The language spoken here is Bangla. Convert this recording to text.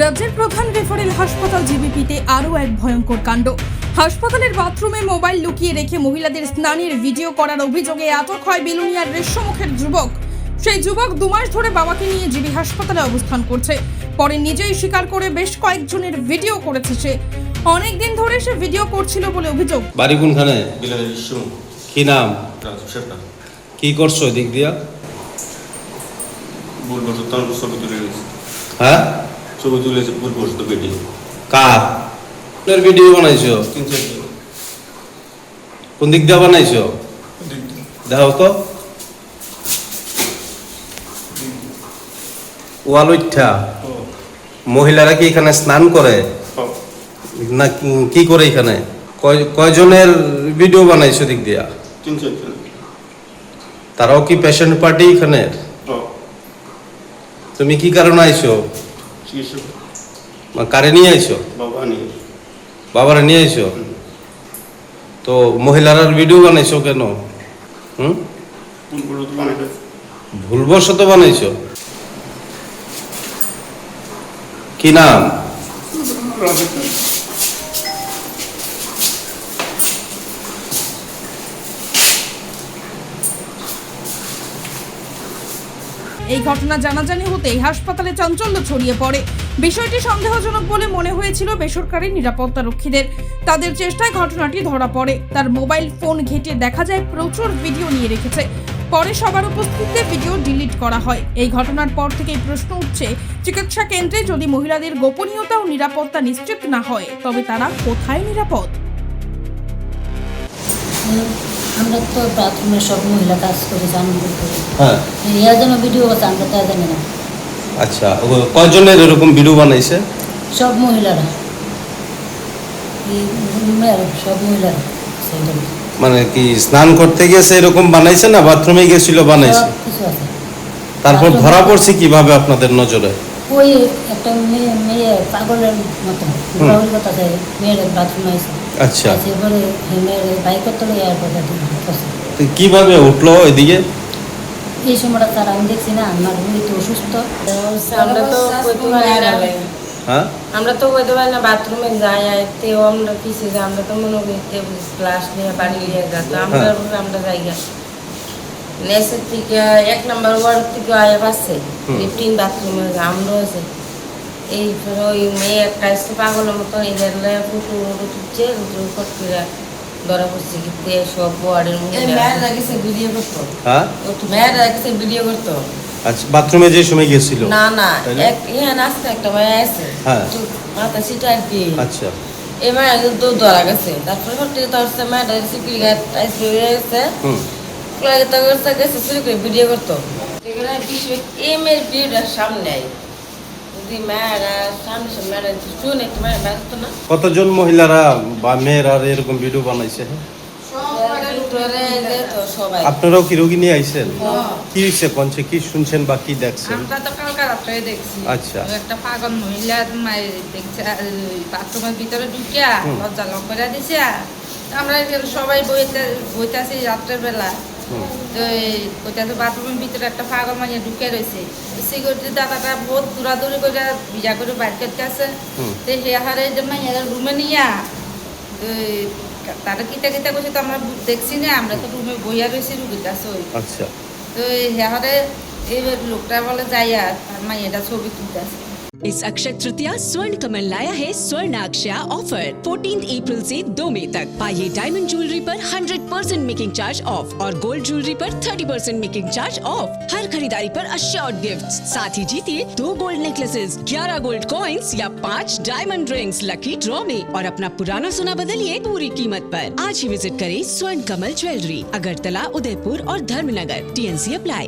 রাজ্যের প্রধান রেফারেল হাসপাতাল জিবিপিতে আরও এক ভয়ঙ্কর কাণ্ড। হাসপাতালের বাথরুমে মোবাইল লুকিয়ে রেখে মহিলাদের স্নানের ভিডিও করার অভিযোগে আটক হয় বিলুনিয়ার রেশমুখের যুবক। সেই যুবক 2 মাস ধরে বাবাকে নিয়ে জিবি হাসপাতালে অবস্থান করছে। পরে নিজেই স্বীকার করে বেশ কয়েকজনের ভিডিও করেছে সে। অনেকদিন ধরে সে ভিডিও করছিল বলে অভিযোগ। বাড়ি কোনখানে? বিলাসী কি নাম? সেটা কি করছো দিক দিয়া? ভুল বসত ছবি তুলে গেছে। হ্যাঁ, ছবি তুলেছে ভুল বসত বেটি কার ভিডিও বানাইছো? 3-4 দিন কোন দিক দিয়া বানাইছো? দেখো তো ওয়ালুইঠা। মহিলারা কি এখানে স্নান করে না কি করে? এখানে কয়জনের ভিডিও বানাইছো দিক দিয়া? 3-4 জন। তারাও কি পেশেন্ট পার্টি এখানে? তুমি কি কারণে আইছো? চিকিৎসক কারে নিয়ে আইছো? বাবা নিয়ে বাবারে নিয়ে আইছো? তো মহিলার ভিডিও বানাইছো কেন? ভুল বসত বানাইছে। ভুলবশত বানাইছো? কি নাম? এই ঘটনা জানাজানি হতেই হাসপাতালে চাঞ্চল্য ছড়িয়ে পড়ে। বিষয়টি সন্দেহজনক বলে মনে হয়েছিল বেসরকারি নিরাপত্তারক্ষীদের। তাদের চেষ্টায় ঘটনাটি ধরা পড়ে। তার মোবাইল ফোন ঘেঁটে দেখা যায় প্রচুর ভিডিও নিয়ে রেখেছে। পরে সবার উপস্থিতিতে ভিডিও ডিলিট করা হয়। এই ঘটনার পর থেকেই প্রশ্ন উঠছে, চিকিৎসা কেন্দ্রে যদি মহিলাদের গোপনীয়তা ও নিরাপত্তা নিশ্চিত না হয় তবে তারা কোথায় নিরাপদ? আমরা তো বাথরুমে সব মহিলা কাজ করে জানি। হ্যাঁ, ইয়ার জন্য ভিডিও করতে আমরা তা জানি না। আচ্ছা, কয়জনের এরকম ভিডিও বানাইছে? সব মহিলারা, সব মহিলারা মানে কি স্নান করতে গেছে এরকম বানাইছে না বাথরুমে গেছিল বানাইছে? সব কিছু আছে। তারপর ধরা পড়ছে কিভাবে আপনাদের নজরে? ওই একটা মেয়ে পাগলের মতো পাগল কথা চাই, মেয়ের বাথরুমে আছে। আচ্ছা, এরপরে মেয়ের বাইকের তলে এয়ারপোর্ট তো কিভাবে উঠলো এদিকে? এই সময়টা তার আমি দেখছি না, আমার রুগী তো অসুস্থ। আমরা তো কইতে পারি না। হ্যাঁ, আমরা তো কইতে পারি না বাথরুমে যাই আইতেও আমরা পিছিয়ে যাই। আমরা তো মনে করতে ক্লাস নিয়ে বাড়ি নিয়ে যাতো আমরা জায়গা নেসের থেকে 1 নম্বর ওয়ার্ড থেকে আয়া পাচ্ছে লিফটিন বাথরুমে আমরাও আছে। এই ওই মেয়ে একটা এসে পাগলের মতো এদের ফুটু তুলছে ফট করে ধরা পড়ছে গিয়ে সব ওয়ার্ডের মধ্যে ভিডিও করতো। হ্যাঁ, মেয়েরা গেছে ভিডিও করতো। আচ্ছা, বাথরুমে যে সময় গেছিল? না না, তাইলে? নাচতে একটা মেয়ে আছে, হ্যাঁ, মাথা সিটা আর কি। আচ্ছা, এই মায়ের তো ধরা গেছে। তারপরে হচ্ছে ধরছে মায়ের সিকিউরিটি গার্ড গেছে গেছে চুরি করে ভিডিও করতো। এই মেয়ের ভিডিওটার সামনে যদি মেয়েরা সামনে মেয়েরা শুনে একটু মেয়েরা ব্যস্ত না। কতজন মহিলারা বা মেয়েরা এরকম ভিডিও বানাইছে? সবাই আপনারাও কি রোগী নিয়ে আইছেন? কি হয়েছে কোনছে, কি শুনছেন বা কি দেখছেন? আমরা তো কালকে রাত্রে দেখছি আচ্ছা, একটা পাগল মহিলা মায়ের দেখছে বাথরুমের ভিতরে ঢুকিয়া লজ্জা লক করে দিছে। আমরা এখানে সবাই বইতেছি রাত্রের বেলা। তো ওইটা তো বাথরুমের ভিতরে একটা পাগল মাইয়া ঢুকে রয়েছে। সিকিউরিটি দাদাটা বহুত দূরাদূরি করে ভিজা করে বাইর করতে আছে। তো সে হারে মাইয়া রুমে নিয়া তারা কিতা কিতা করছে তো আমরা দেখছি না। আমরা তো রুমে বইয়া রয়েছি রুগীর কাছে। আচ্ছা, তো হেহারে এই লোকটা বলে যাইয়া তার মাইয়াটা ছবি তুলতে আছে। इस अक्षय तृतीया स्वर्ण कमल लाया है स्वर्ण अक्षया ऑफर 14 अप्रैल से 2 मई तक। पाइए डायमंड ज्वेलरी पर 100% मेकिंग चार्ज ऑफ और गोल्ड ज्वेलरी पर 30% मेकिंग चार्ज ऑफ। हर खरीदारी पर अश्योर्ड गिफ्ट, साथ ही जीतिए 2 गोल्ड नेकलेसेस, 11 गोल्ड कॉइन्स या 5 डायमंड रिंग्स लकी ड्रॉ में और अपना पुराना सोना बदलिए पूरी कीमत पर। आज ही विजिट करें स्वर्ण कमल ज्वेलरी, अगरतला, उदयपुर और धर्मनगर। TNC apply.